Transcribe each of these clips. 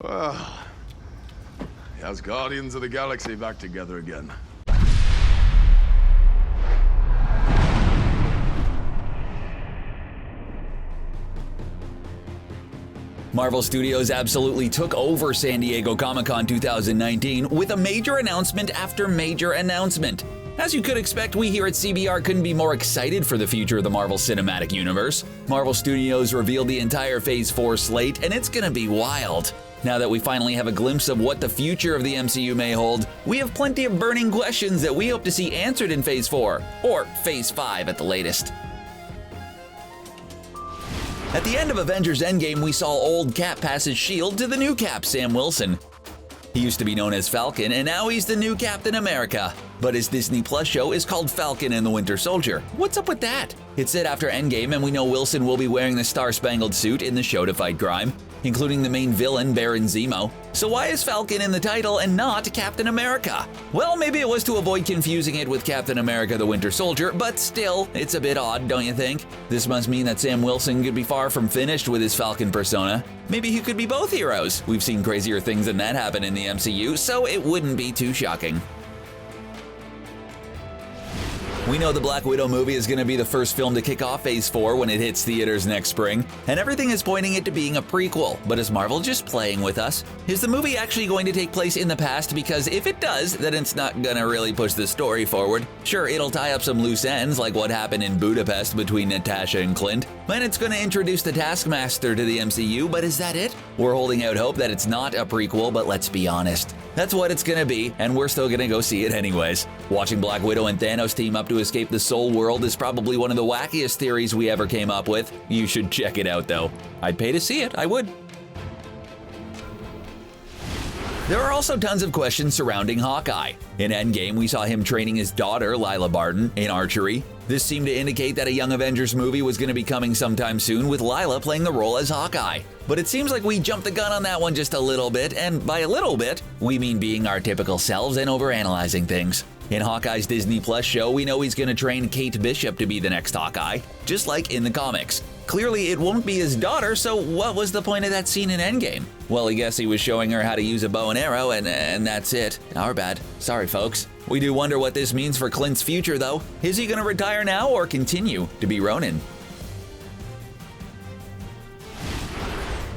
Well, as Guardians of the Galaxy back together again. Marvel Studios absolutely took over San Diego Comic-Con 2019 with a major announcement after major announcement. As you could expect, we here at CBR couldn't be more excited for the future of the Marvel Cinematic Universe. Marvel Studios revealed the entire Phase 4 slate, and it's gonna be wild. Now that we finally have a glimpse of what the future of the MCU may hold, we have plenty of burning questions that we hope to see answered in Phase 4, or Phase 5 at the latest. At the end of Avengers Endgame, we saw old Cap pass his shield to the new Cap, Sam Wilson. He used to be known as Falcon, and now he's the new Captain America. But his Disney Plus show is called Falcon and the Winter Soldier. What's up with that? It's set after Endgame, and we know Wilson will be wearing the star-spangled suit in the show to fight crime, including the main villain, Baron Zemo. So why is Falcon in the title and not Captain America? Well, maybe it was to avoid confusing it with Captain America the Winter Soldier, but still, it's a bit odd, don't you think? This must mean that Sam Wilson could be far from finished with his Falcon persona. Maybe he could be both heroes. We've seen crazier things than that happen in the MCU, so it wouldn't be too shocking. We know the Black Widow movie is going to be the first film to kick off Phase 4 when it hits theaters next spring, and everything is pointing it to being a prequel. But is Marvel just playing with us? Is the movie actually going to take place in the past? Because if it does, then it's not going to really push the story forward. Sure, it'll tie up some loose ends like what happened in Budapest between Natasha and Clint, and it's going to introduce the Taskmaster to the MCU, but is that it? We're holding out hope that it's not a prequel, but let's be honest. That's what it's gonna be, and we're still gonna go see it anyways. Watching Black Widow and Thanos team up to escape the Soul World is probably one of the wackiest theories we ever came up with. You should check it out though. I'd pay to see it, I would. There are also tons of questions surrounding Hawkeye. In Endgame, we saw him training his daughter, Lila Barton, in archery. This seemed to indicate that a Young Avengers movie was going to be coming sometime soon, with Lila playing the role as Hawkeye. But it seems like we jumped the gun on that one just a little bit, and by a little bit, we mean being our typical selves and overanalyzing things. In Hawkeye's Disney Plus show, we know he's going to train Kate Bishop to be the next Hawkeye, just like in the comics. Clearly, it won't be his daughter, so what was the point of that scene in Endgame? Well, I guess he was showing her how to use a bow and arrow, and that's it. Our bad. Sorry, folks. We do wonder what this means for Clint's future, though. Is he going to retire now or continue to be Ronin?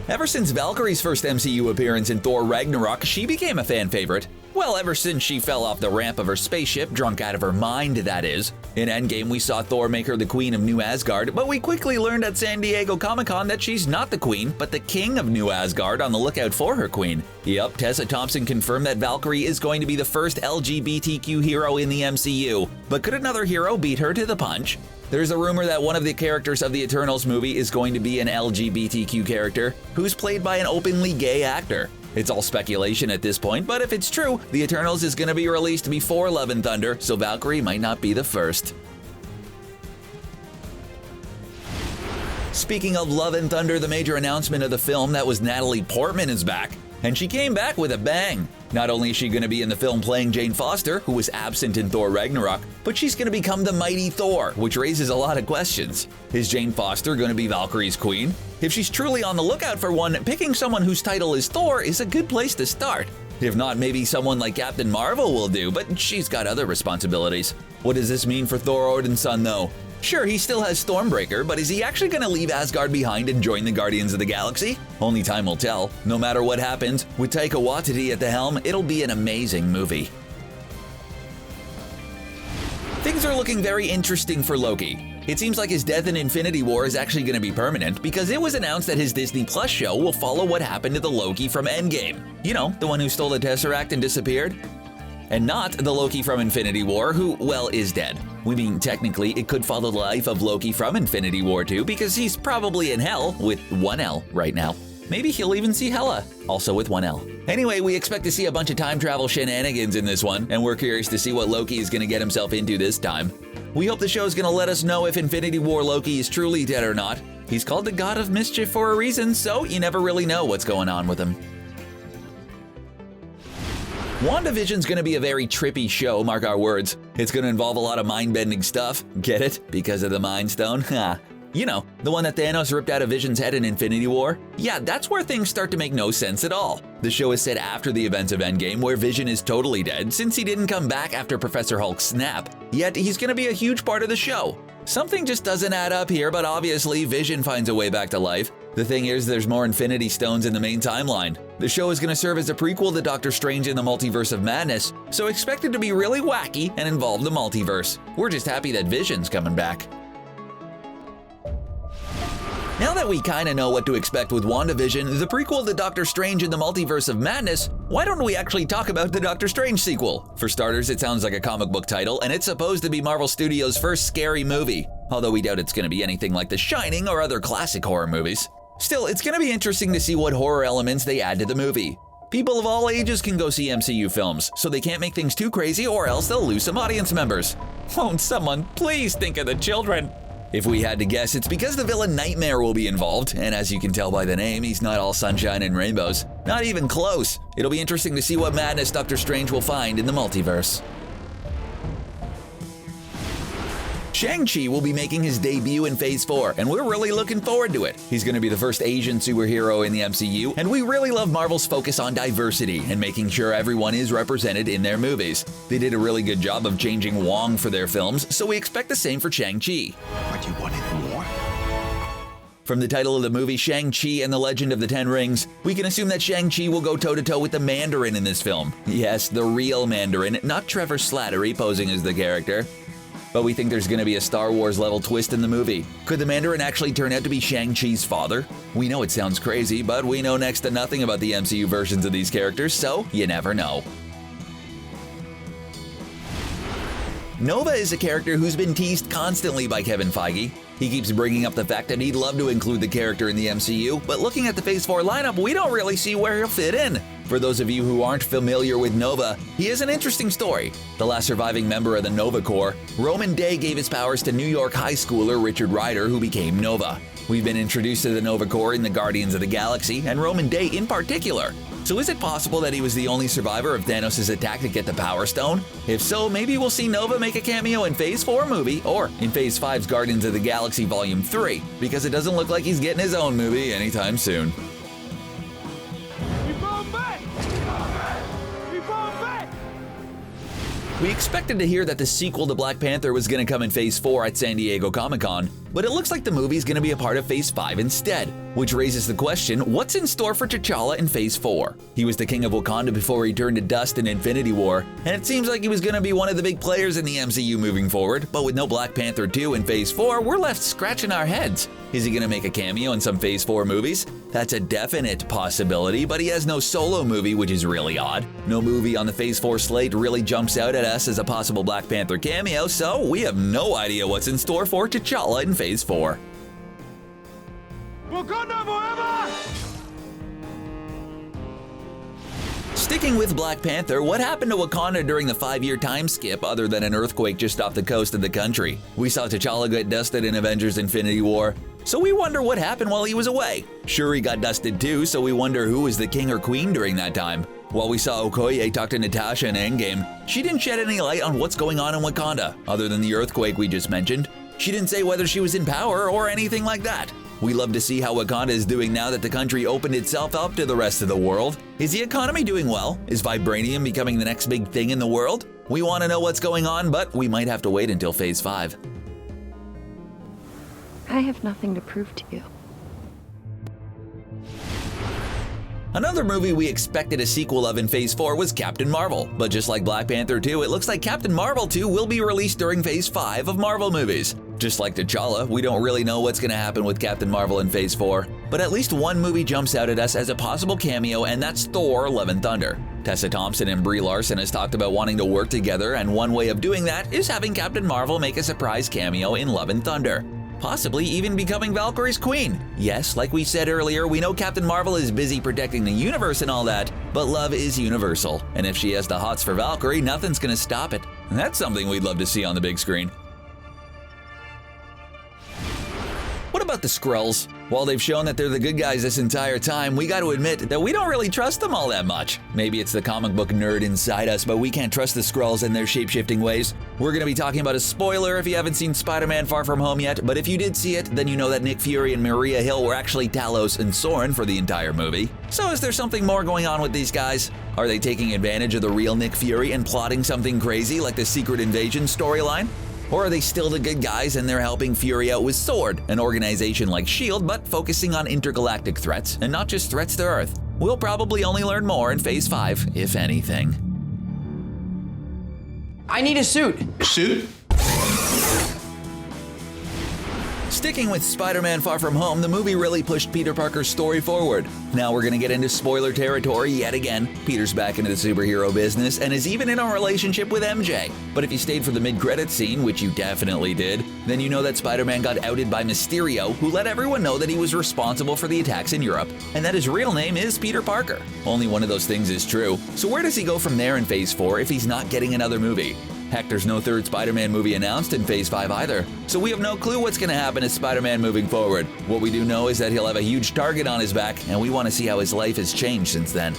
Ever since Valkyrie's first MCU appearance in Thor Ragnarok, she became a fan favorite. Well, ever since she fell off the ramp of her spaceship, drunk out of her mind, that is. In Endgame, we saw Thor make her the Queen of New Asgard, but we quickly learned at San Diego Comic-Con that she's not the Queen, but the King of New Asgard, on the lookout for her Queen. Yup, Tessa Thompson confirmed that Valkyrie is going to be the first LGBTQ hero in the MCU. But could another hero beat her to the punch? There's a rumor that one of the characters of the Eternals movie is going to be an LGBTQ character, who's played by an openly gay actor. It's all speculation at this point, but if it's true, the Eternals is going to be released before Love and Thunder, so Valkyrie might not be the first. Speaking of Love and Thunder, the major announcement of the film that was Natalie Portman is back. And she came back with a bang. Not only is she going to be in the film playing Jane Foster, who was absent in Thor Ragnarok, but she's going to become the mighty Thor, which raises a lot of questions. Is Jane Foster going to be Valkyrie's queen? If she's truly on the lookout for one, picking someone whose title is Thor is a good place to start. If not, maybe someone like Captain Marvel will do, but she's got other responsibilities. What does this mean for Thor Odinson, though? Sure, he still has Stormbreaker, but is he actually going to leave Asgard behind and join the Guardians of the Galaxy? Only time will tell. No matter what happens, with Taika Waititi at the helm, it'll be an amazing movie. Things are looking very interesting for Loki. It seems like his death in Infinity War is actually going to be permanent because it was announced that his Disney Plus show will follow what happened to the Loki from Endgame. You know, the one who stole the Tesseract and disappeared? And not the Loki from Infinity War, who, well, is dead. We mean, technically, it could follow the life of Loki from Infinity War too, because he's probably in hell with one L right now. Maybe he'll even see Hela, also with one L. Anyway, we expect to see a bunch of time travel shenanigans in this one, and we're curious to see what Loki is going to get himself into this time. We hope the show's going to let us know if Infinity War Loki is truly dead or not. He's called the God of Mischief for a reason, so you never really know what's going on with him. WandaVision's gonna be a very trippy show, mark our words. It's gonna involve a lot of mind-bending stuff. Get it? Because of the Mind Stone? Ha. You know, the one that Thanos ripped out of Vision's head in Infinity War? Yeah, that's where things start to make no sense at all. The show is set after the events of Endgame, where Vision is totally dead since he didn't come back after Professor Hulk's snap, yet he's going to be a huge part of the show. Something just doesn't add up here, but obviously Vision finds a way back to life. The thing is, there's more Infinity Stones in the main timeline. The show is going to serve as a prequel to Doctor Strange in the Multiverse of Madness, so expect it to be really wacky and involve the multiverse. We're just happy that Vision's coming back. Now that we kinda know what to expect with WandaVision, the prequel to Doctor Strange in the Multiverse of Madness, why don't we actually talk about the Doctor Strange sequel? For starters, it sounds like a comic book title, and it's supposed to be Marvel Studios' first scary movie, although we doubt it's gonna be anything like The Shining or other classic horror movies. Still, it's gonna be interesting to see what horror elements they add to the movie. People of all ages can go see MCU films, so they can't make things too crazy or else they'll lose some audience members. Won't someone please think of the children? If we had to guess, it's because the villain Nightmare will be involved, and as you can tell by the name, he's not all sunshine and rainbows. Not even close. It'll be interesting to see what madness Doctor Strange will find in the multiverse. Shang-Chi will be making his debut in Phase 4, and we're really looking forward to it. He's going to be the first Asian superhero in the MCU, and we really love Marvel's focus on diversity and making sure everyone is represented in their movies. They did a really good job of changing Wong for their films, so we expect the same for Shang-Chi. But you wanted more? From the title of the movie Shang-Chi and the Legend of the Ten Rings, we can assume that Shang-Chi will go toe-to-toe with the Mandarin in this film. Yes, the real Mandarin, not Trevor Slattery posing as the character. But we think there's going to be a Star Wars level twist in the movie. Could the Mandarin actually turn out to be Shang-Chi's father? We know it sounds crazy, but we know next to nothing about the MCU versions of these characters, so you never know. Nova is a character who's been teased constantly by Kevin Feige. He keeps bringing up the fact that he'd love to include the character in the MCU, but looking at the Phase 4 lineup, we don't really see where he'll fit in. For those of you who aren't familiar with Nova, he is an interesting story. The last surviving member of the Nova Corps, Roman Day gave his powers to New York high schooler Richard Rider, who became Nova. We've been introduced to the Nova Corps in the Guardians of the Galaxy, and Roman Day in particular. So is it possible that he was the only survivor of Thanos' attack to get the Power Stone? If so, maybe we'll see Nova make a cameo in Phase 4 movie, or in Phase 5's Guardians of the Galaxy Volume 3, because it doesn't look like he's getting his own movie anytime soon. We expected to hear that the sequel to Black Panther was going to come in Phase 4 at San Diego Comic-Con, but it looks like the movie's going to be a part of Phase 5 instead, which raises the question, what's in store for T'Challa in Phase 4? He was the king of Wakanda before he turned to dust in Infinity War, and it seems like he was going to be one of the big players in the MCU moving forward, but with no Black Panther 2 in Phase 4, we're left scratching our heads. Is he going to make a cameo in some Phase 4 movies? That's a definite possibility, but he has no solo movie, which is really odd. No movie on the Phase 4 slate really jumps out at us as a possible Black Panther cameo, so we have no idea what's in store for T'Challa in Phase 4. Wakanda forever! Sticking with Black Panther, what happened to Wakanda during the 5-year time skip other than an earthquake just off the coast of the country? We saw T'Challa get dusted in Avengers Infinity War, so we wonder what happened while he was away. Shuri got dusted too, so we wonder who was the king or queen during that time. While we saw Okoye talk to Natasha in Endgame, she didn't shed any light on what's going on in Wakanda, other than the earthquake we just mentioned. She didn't say whether she was in power or anything like that. We love to see how Wakanda is doing now that the country opened itself up to the rest of the world. Is the economy doing well? Is vibranium becoming the next big thing in the world? We want to know what's going on, but we might have to wait until Phase 5. I have nothing to prove to you. Another movie we expected a sequel of in Phase 4 was Captain Marvel, but just like Black Panther 2, it looks like Captain Marvel 2 will be released during Phase 5 of Marvel movies. Just like T'Challa, we don't really know what's going to happen with Captain Marvel in Phase 4, but at least one movie jumps out at us as a possible cameo, and that's Thor: Love and Thunder. Tessa Thompson and Brie Larson has talked about wanting to work together, and one way of doing that is having Captain Marvel make a surprise cameo in Love and Thunder. Possibly even becoming Valkyrie's queen. Yes, like we said earlier, we know Captain Marvel is busy protecting the universe and all that, but love is universal, and if she has the hots for Valkyrie, nothing's gonna stop it. And that's something we'd love to see on the big screen. What about the Skrulls? While they've shown that they're the good guys this entire time, we gotta admit that we don't really trust them all that much. Maybe it's the comic book nerd inside us, but we can't trust the Skrulls and their shape-shifting ways. We're gonna be talking about a spoiler if you haven't seen Spider-Man Far From Home yet, but if you did see it, then you know that Nick Fury and Maria Hill were actually Talos and Soren for the entire movie. So is there something more going on with these guys? Are they taking advantage of the real Nick Fury and plotting something crazy like the Secret Invasion storyline? Or are they still the good guys and they're helping Fury out with SWORD, an organization like S.H.I.E.L.D. but focusing on intergalactic threats and not just threats to Earth? We'll probably only learn more in Phase 5, if anything. I need a suit. Suit? Sticking with Spider-Man Far From Home, the movie really pushed Peter Parker's story forward. Now we're gonna get into spoiler territory yet again. Peter's back into the superhero business and is even in a relationship with MJ. But if you stayed for the mid-credits scene, which you definitely did, then you know that Spider-Man got outed by Mysterio, who let everyone know that he was responsible for the attacks in Europe, and that his real name is Peter Parker. Only one of those things is true. So where does he go from there in Phase 4 if he's not getting another movie? Heck, there's no third Spider-Man movie announced in Phase 5 either, so we have no clue what's going to happen to Spider-Man moving forward. What we do know is that he'll have a huge target on his back, and we want to see how his life has changed since then.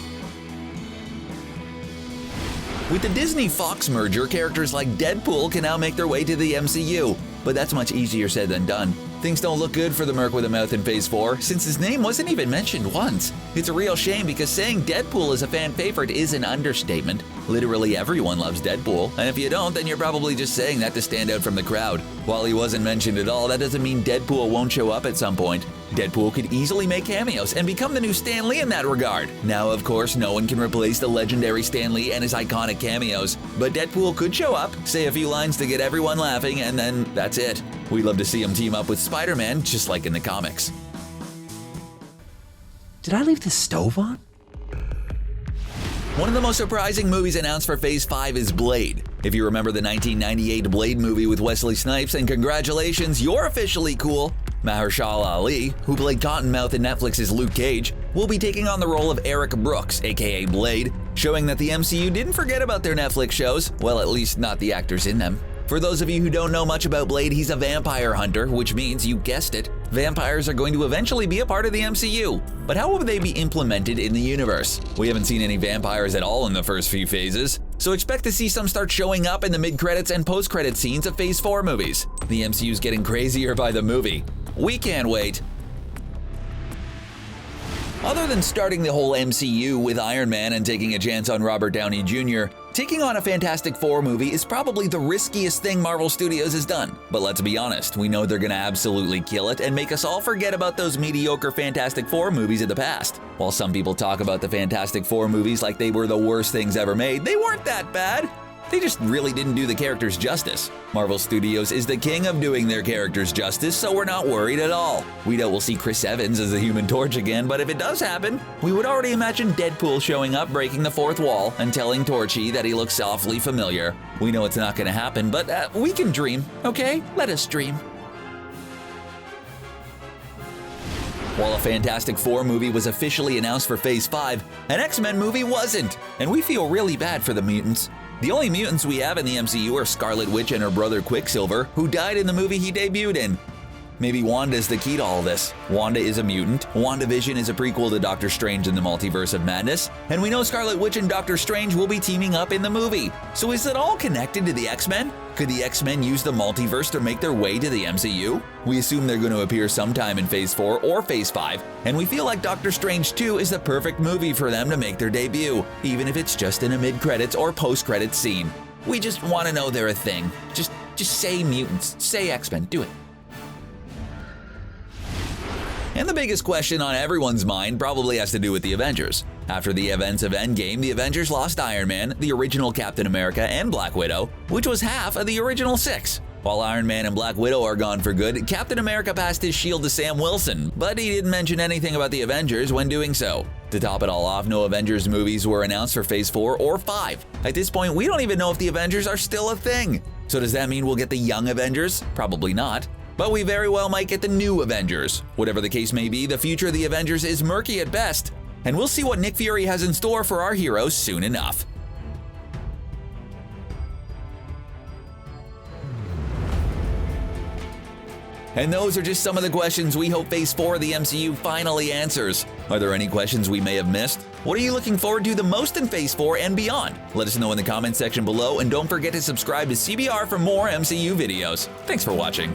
With the Disney-Fox merger, characters like Deadpool can now make their way to the MCU, but that's much easier said than done. Things don't look good for the Merc with a Mouth in Phase 4, since his name wasn't even mentioned once. It's a real shame because saying Deadpool is a fan favorite is an understatement. Literally everyone loves Deadpool, and if you don't, then you're probably just saying that to stand out from the crowd. While he wasn't mentioned at all, that doesn't mean Deadpool won't show up at some point. Deadpool could easily make cameos and become the new Stan Lee in that regard. Now, of course, no one can replace the legendary Stan Lee and his iconic cameos, but Deadpool could show up, say a few lines to get everyone laughing, and then that's it. We'd love to see him team up with Spider-Man, just like in the comics. Did I leave the stove on? One of the most surprising movies announced for Phase 5 is Blade. If you remember the 1998 Blade movie with Wesley Snipes, and congratulations, you're officially cool. Mahershala Ali, who played Cottonmouth in Netflix's Luke Cage, will be taking on the role of Eric Brooks, aka Blade, showing that the MCU didn't forget about their Netflix shows, well, at least not the actors in them. For those of you who don't know much about Blade, he's a vampire hunter, which means, you guessed it, vampires are going to eventually be a part of the MCU. But how will they be implemented in the universe? We haven't seen any vampires at all in the first few phases, so expect to see some start showing up in the mid-credits and post-credit scenes of Phase 4 movies. The MCU's getting crazier by the movie. We can't wait. Other than starting the whole MCU with Iron Man and taking a chance on Robert Downey Jr., taking on a Fantastic Four movie is probably the riskiest thing Marvel Studios has done. But let's be honest, we know they're gonna absolutely kill it and make us all forget about those mediocre Fantastic Four movies of the past. While some people talk about the Fantastic Four movies like they were the worst things ever made, they weren't that bad. They just really didn't do the characters justice. Marvel Studios is the king of doing their characters justice, so we're not worried at all. We know we'll see Chris Evans as the Human Torch again, but if it does happen, we would already imagine Deadpool showing up, breaking the fourth wall, and telling Torchy that he looks awfully familiar. We know it's not gonna happen, but we can dream, okay? Let us dream. While a Fantastic Four movie was officially announced for Phase 5, an XMen movie wasn't, and we feel really bad for the mutants. The only mutants we have in the MCU are Scarlet Witch and her brother Quicksilver, who died in the movie he debuted in. Maybe Wanda's the key to all this. Wanda is a mutant, WandaVision is a prequel to Doctor Strange in the Multiverse of Madness, and we know Scarlet Witch and Doctor Strange will be teaming up in the movie. So is it all connected to the X-Men? Could the X-Men use the multiverse to make their way to the MCU? We assume they're going to appear sometime in Phase 4 or Phase 5, and we feel like Doctor Strange 2 is the perfect movie for them to make their debut, even if it's just in a mid-credits or post-credits scene. We just want to know they're a thing. Just say mutants, say X-Men, do it. And the biggest question on everyone's mind probably has to do with the Avengers. After the events of Endgame, the Avengers lost Iron Man, the original Captain America, and Black Widow, which was half of the original 6. While Iron Man and Black Widow are gone for good, Captain America passed his shield to Sam Wilson, but he didn't mention anything about the Avengers when doing so. To top it all off, no Avengers movies were announced for Phase 4 or 5. At this point, we don't even know if the Avengers are still a thing. So does that mean we'll get the young Avengers? Probably not. But we very well might get the new Avengers. Whatever the case may be, the future of the Avengers is murky at best, and we'll see what Nick Fury has in store for our heroes soon enough. And those are just some of the questions we hope Phase 4 of the MCU finally answers. Are there any questions we may have missed? What are you looking forward to the most in Phase 4 and beyond? Let us know in the comments section below, and don't forget to subscribe to CBR for more MCU videos. Thanks for watching.